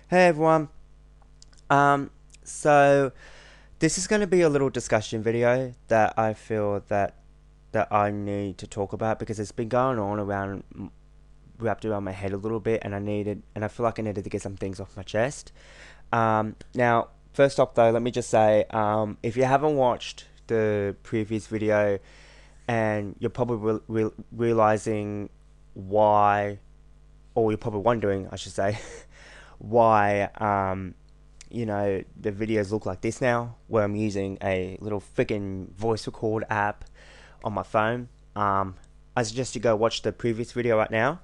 Hey everyone. Um, so this is going to be a little discussion video that I feel that I need to talk about because it's been going on around wrapped around my head a little bit, and I feel like I needed to get some things off my chest. Now, first off though, let me just say, if you haven't watched the previous video and you're probably realizing why, or you're probably wondering, I should say, why the videos look like this now, where I'm using a little freaking voice record app on my phone. I suggest you go watch the previous video right now.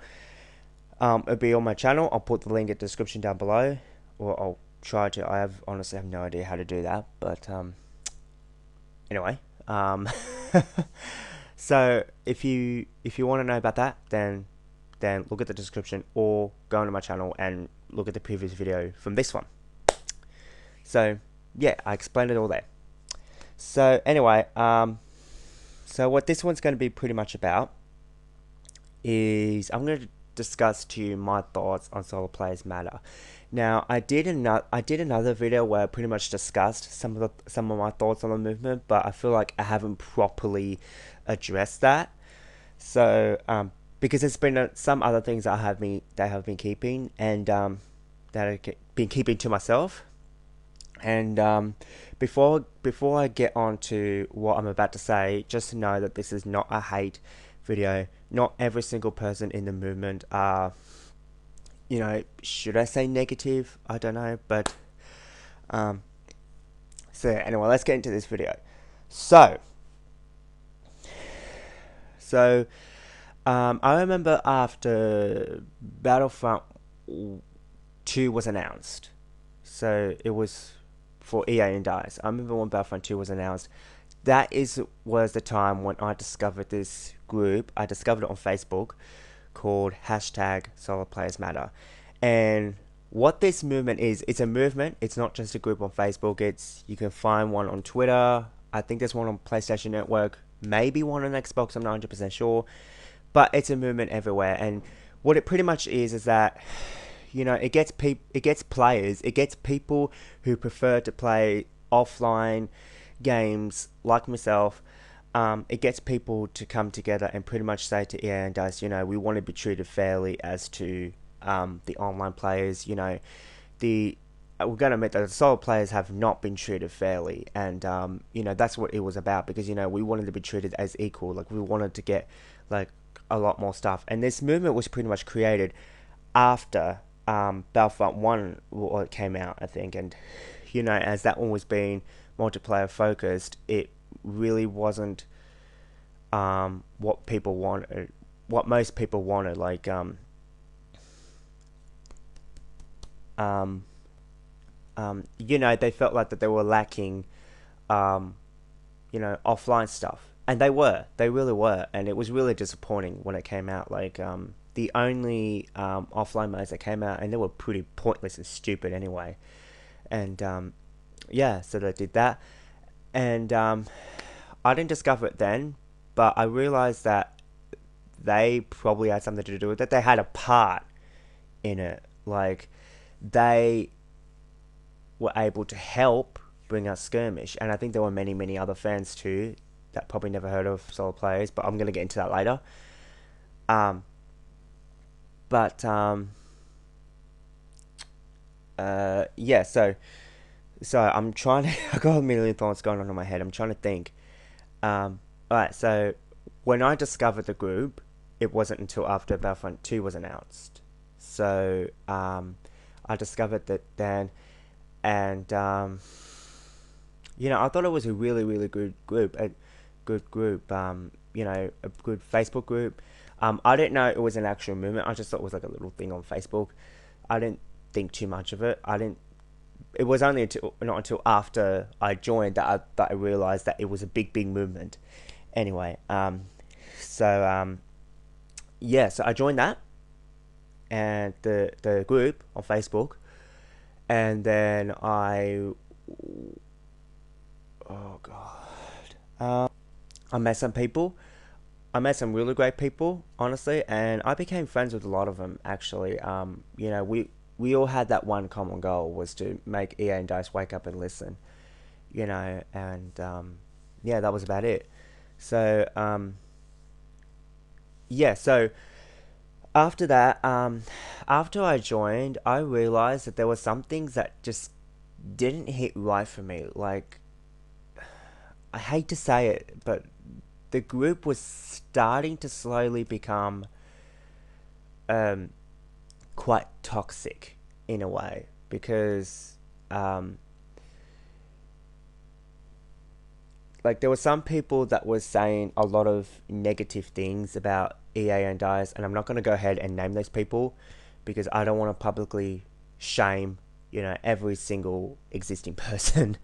It'll be on my channel. I'll put the link in the description down below, or I'll try to. Honestly have no idea how to do that, but anyway. So if you want to know about that, then look at the description or go onto my channel and look at the previous video from this one. So yeah, I explained it all there. So anyway, so what this one's going to be pretty much about is I'm going to discuss to you my thoughts on solo players matter. Now I did another video where I pretty much discussed some of my thoughts on the movement, but I feel like I haven't properly addressed that. So because there's been some other things that have been keeping, and that I've been keeping to myself. And before I get on to what I'm about to say, just know that this is not a hate video. Not every single person in the movement are, should I say negative? I don't know, but so anyway, let's get into this video. So, so I remember after Battlefront 2 was announced. So it was for EA and DICE. I remember when Battlefront 2 was announced. Was the time when I discovered this group. I discovered it on Facebook called hashtag Solo Players Matter. And what this movement is, it's a movement. It's not just a group on Facebook. You can find one on Twitter. I think there's one on PlayStation Network. Maybe one on Xbox. I'm not 100% sure. But it's a movement everywhere. And what it pretty much is that it gets people who prefer to play offline games like myself. It gets people to come together and pretty much say to EA and DICE, we want to be treated fairly as to the online players. We're going to admit that the solo players have not been treated fairly, and that's what it was about, because we wanted to be treated as equal. Like, we wanted to get like a lot more stuff, and this movement was pretty much created after Battlefront 1 came out, I think. And as that one was being multiplayer focused, it really wasn't what people wanted, what most people wanted. Like they felt like that they were lacking offline stuff, and they really were, and it was really disappointing when it came out. Like the only offline modes that came out, and they were pretty pointless and stupid anyway. And yeah, so they did that, and I didn't discover it then, but I realized that they probably had something to do with it. They had a part in it. Like, they were able to help bring out Skirmish, and I think there were many other fans too that probably never heard of solo players, but I'm gonna get into that later. Um, but yeah, so I'm trying to. I got a million thoughts going on in my head. I'm trying to think. Alright, so when I discovered the group, it wasn't until after Battlefront 2 was announced. So I discovered that then, and I thought it was a really good group, a good group. A good Facebook group. I didn't know it was an actual movement. I just thought it was like a little thing on Facebook. I didn't think too much of it. I didn't. It was only not until after I joined that I realized that it was a big movement. Anyway, yeah, so I joined that, and the group on Facebook, and then oh god, I met some people. I met some really great people, honestly, and I became friends with a lot of them. Actually, we all had that one common goal, was to make EA and Dice wake up and listen, and yeah, that was about it. So yeah, so after that, after I joined, I realized that there were some things that just didn't hit right for me. Like, I hate to say it, but the group was starting to slowly become um, quite toxic in a way, because like, there were some people that was saying a lot of negative things about EA and Dice, and I'm not going to go ahead and name those people because I don't want to publicly shame, every single existing person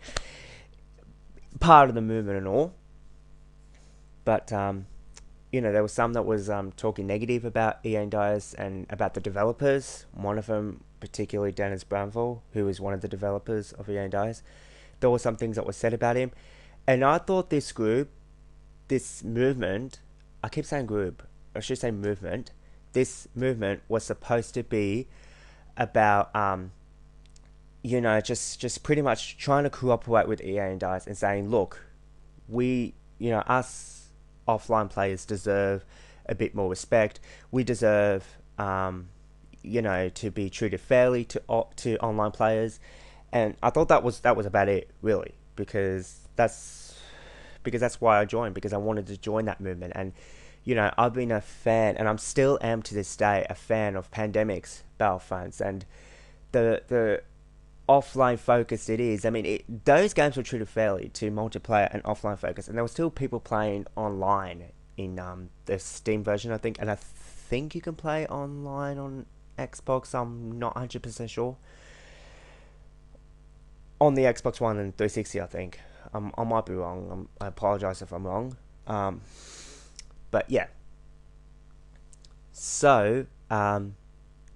part of the movement and all. But there was some that was talking negative about EA and Dice and about the developers. One of them, particularly Dennis Bramville, who was one of the developers of EA and Dice, there were some things that were said about him. And I thought this group, this movement, I keep saying group, I should say movement, this movement was supposed to be about, just pretty much trying to cooperate with EA and DICE and saying, look, we, us offline players deserve a bit more respect. We deserve, to be treated fairly to online players. And I thought that was about it, really, because that's why I joined, because I wanted to join that movement. And I've been a fan, and I'm still am to this day a fan of Pandemic's Battlefronts, and the offline focus it is. I mean, those games were treated fairly to multiplayer and offline focus, and there were still people playing online in the Steam version, I think, and I think you can play online on Xbox. I'm not 100% sure. On the Xbox One and 360, I think. I might be wrong. I apologize if I'm wrong. But yeah. So,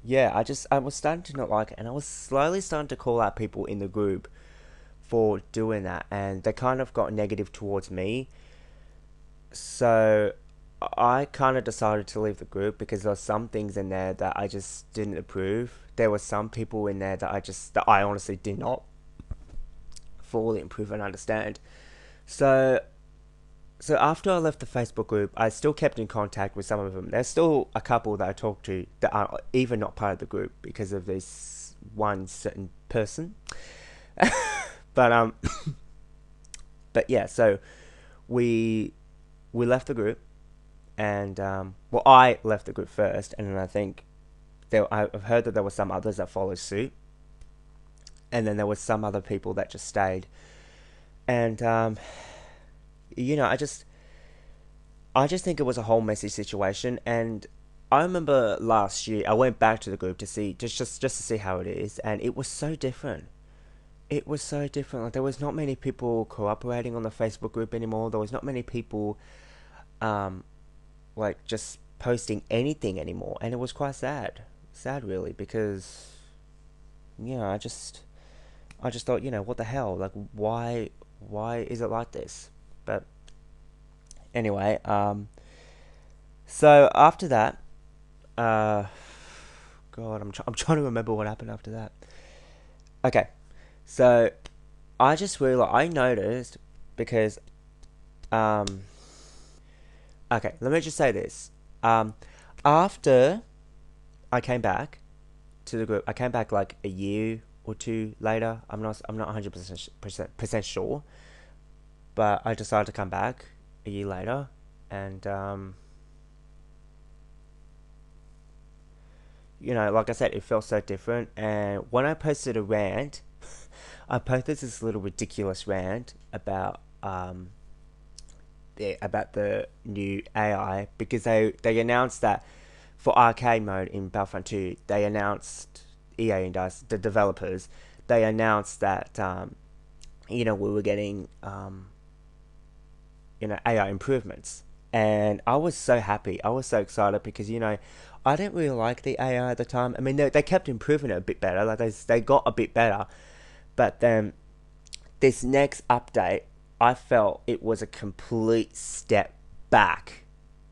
yeah, I was starting to not like it, and I was slowly starting to call out people in the group for doing that, and they kind of got negative towards me. So I kind of decided to leave the group because there were some things in there that I just didn't approve. There were some people in there that I honestly did not fully improve and understand. So after I left the Facebook group, I still kept in contact with some of them. There's still a couple that I talk to that are even not part of the group because of this one certain person. But but yeah, so we left the group, and well, I left the group first, and then I think I've heard that there were some others that followed suit, and then there was some other people that just stayed, and I just think it was a whole messy situation. And I remember last year I went back to the group to see just to see how it is, and it was so different. It was so different. Like, there was not many people cooperating on the Facebook group anymore. There was not many people um like just posting anything anymore, and it was quite sad really, because I just thought, what the hell, like, why is it like this? But anyway, so after that, uh god, I'm trying to remember what happened after that. Okay, so I just realized, I noticed, because um okay, let me just say this. After I came back to the group, I came back like a year or two later. I'm not 100% sure, but I decided to come back a year later, and like I said, it felt so different. And when I posted a rant, I posted this little ridiculous rant about the new AI, because they announced that for arcade mode in Battlefront 2, they announced, EA and us, the developers, they announced that we were getting AI improvements. And I was so happy. I was so excited because I didn't really like the AI at the time. I mean, they kept improving it a bit better. Like, they got a bit better, but then this next update, I felt it was a complete step back.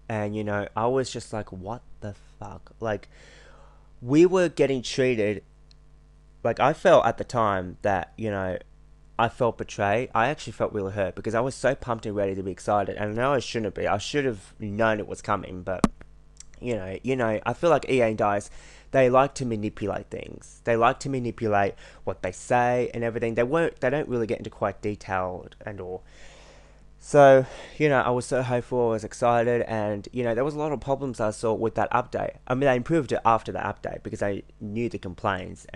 And I was just like, what the fuck? Like, we were getting treated like, I felt at the time that, I felt betrayed. I actually felt really hurt because I was so pumped and ready to be excited, and I know I shouldn't be. I should have known it was coming, but I feel like EA and DICE, they like to manipulate things. They like to manipulate what they say and everything. They don't really get into quite detailed and all. So, I was so hopeful, I was excited, and, there was a lot of problems I saw with that update. I mean, they improved it after the update because I knew the complaints,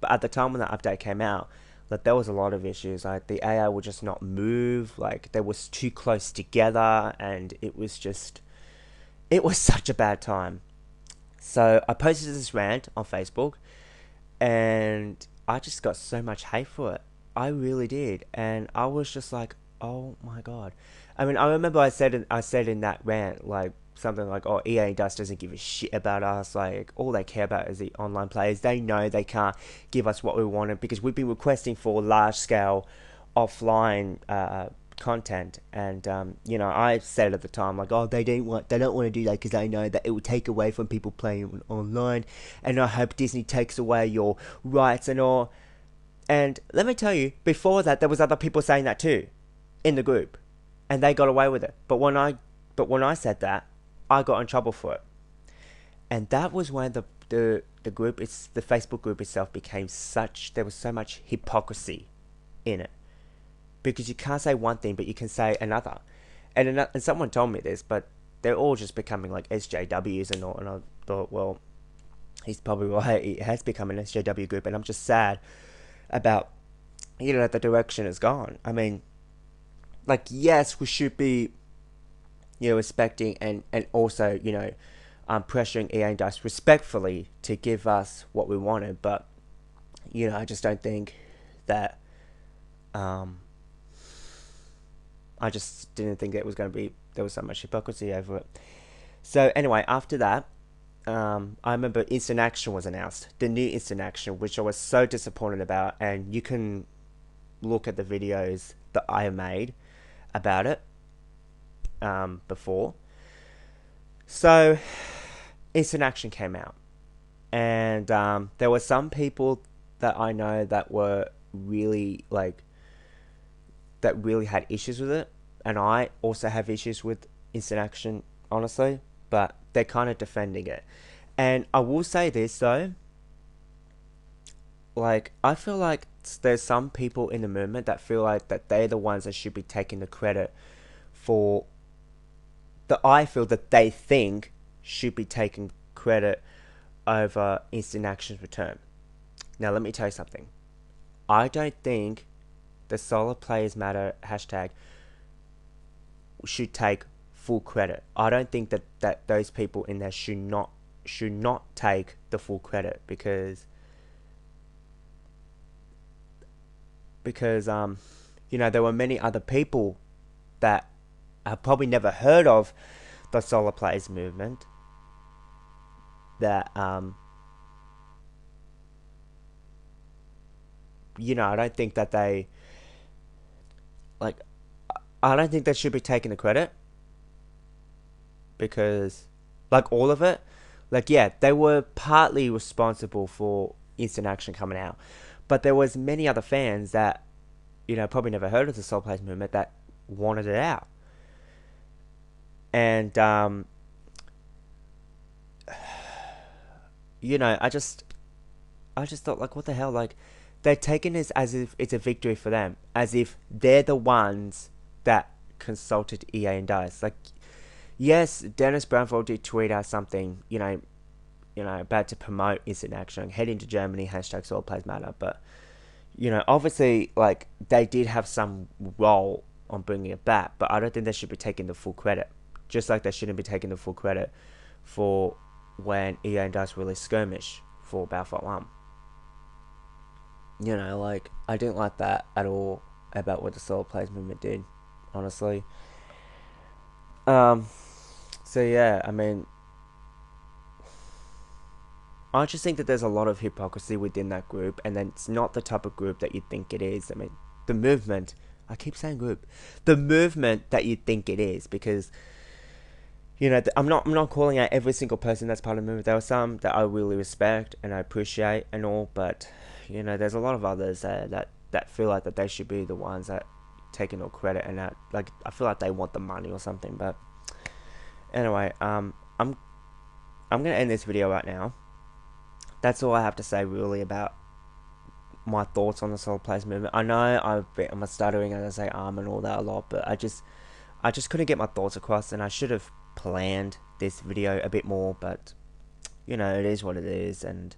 but at the time when the update came out, like, there was a lot of issues. Like, the AI would just not move, like, they was too close together, and it was such a bad time. So, I posted this rant on Facebook, and I just got so much hate for it. I really did, and I was just like, oh my god. I mean, I remember I said in that rant, like, something like, "Oh, EA Dust doesn't give a shit about us. Like, all they care about is the online players. They know they can't give us what we wanted because we've been requesting for large scale offline content." And I said at the time, like, "Oh, they don't want to do that because they know that it will take away from people playing online, and I hope Disney takes away your rights and all." And let me tell you, before that, there was other people saying that too, in the group, and they got away with it. But when I said that, I got in trouble for it, and that was when the group, the Facebook group itself, there was so much hypocrisy in it, because you can't say one thing but you can say another, and someone told me this, but they're all just becoming like SJWs and all, and I thought, well, he's probably right. It has become an SJW group, and I'm just sad about the direction it's gone. I mean, like, yes, we should be respecting and also pressuring EA and DICE respectfully to give us what we wanted, but I just don't think that I just didn't think that it was going to be, there was so much hypocrisy over it. So anyway, after that, I remember Instant Action was announced, the new Instant Action, which I was so disappointed about, and you can look at the videos that I made about it before. So Instant Action came out, and there were some people that I know that were really that really had issues with it, and I also have issues with Instant Action, honestly, but they're kind of defending it. And I will say this though, like, I feel like there's some people in the movement that feel like that they're the ones that should be taking the credit for I feel that they think should be taking credit over Instant Action's return. Now let me tell you something. I don't think the Solo Players Matter hashtag should take full credit. I don't think that those people in there should not take the full credit, because there were many other people that have probably never heard of the Solo Players movement that I don't think that I don't think they should be taking the credit, because, like, all of it, like, yeah, they were partly responsible for Instant Action coming out, but there was many other fans that probably never heard of the Soul Players movement that wanted it out. And I just thought, like, what the hell? Like, they're taking this as if it's a victory for them, as if they're the ones that consulted EA and DICE. Like, yes, Dennis Brownfield did tweet out something, about to promote Instant Action, head into Germany, hashtag All Players Matter, but obviously, like, they did have some role on bringing it back, but I don't think they should be taking the full credit, just like they shouldn't be taking the full credit for when EA and DICE released Skirmish for Battlefront 1. Like, I didn't like that at all about what the Solo Players movement did, honestly. So yeah, I mean, I just think that there's a lot of hypocrisy within that group, and then it's not the type of group that you think it is. I mean, the movement, I keep saying group, the movement that you think it is, because, you know, I'm not calling out every single person that's part of the movement. There are some that I really respect and I appreciate and all, but you know, there's a lot of others that feel like that they should be the ones that taking all credit, and that, like, I feel like they want the money or something. But anyway, I'm gonna end this video right now. That's all I have to say really about my thoughts on the solo plays movement. I know I'm stuttering and I say and all that a lot, but I just couldn't get my thoughts across, and I should have planned this video a bit more. But you know, it is what it is, and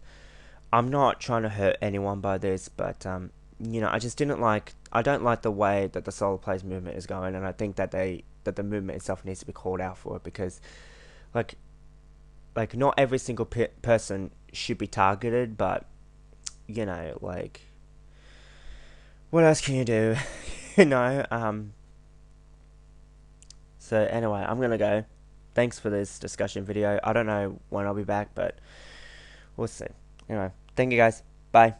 I'm not trying to hurt anyone by this, but you know, I don't like the way that the solo plays movement is going, and I think that the movement itself needs to be called out for it, because like not every single person should be targeted, but you know, like, what else can you do? you know. So anyway, I'm gonna go. Thanks for this discussion video. I don't know when I'll be back, but we'll see. Anyway, thank you guys. Bye.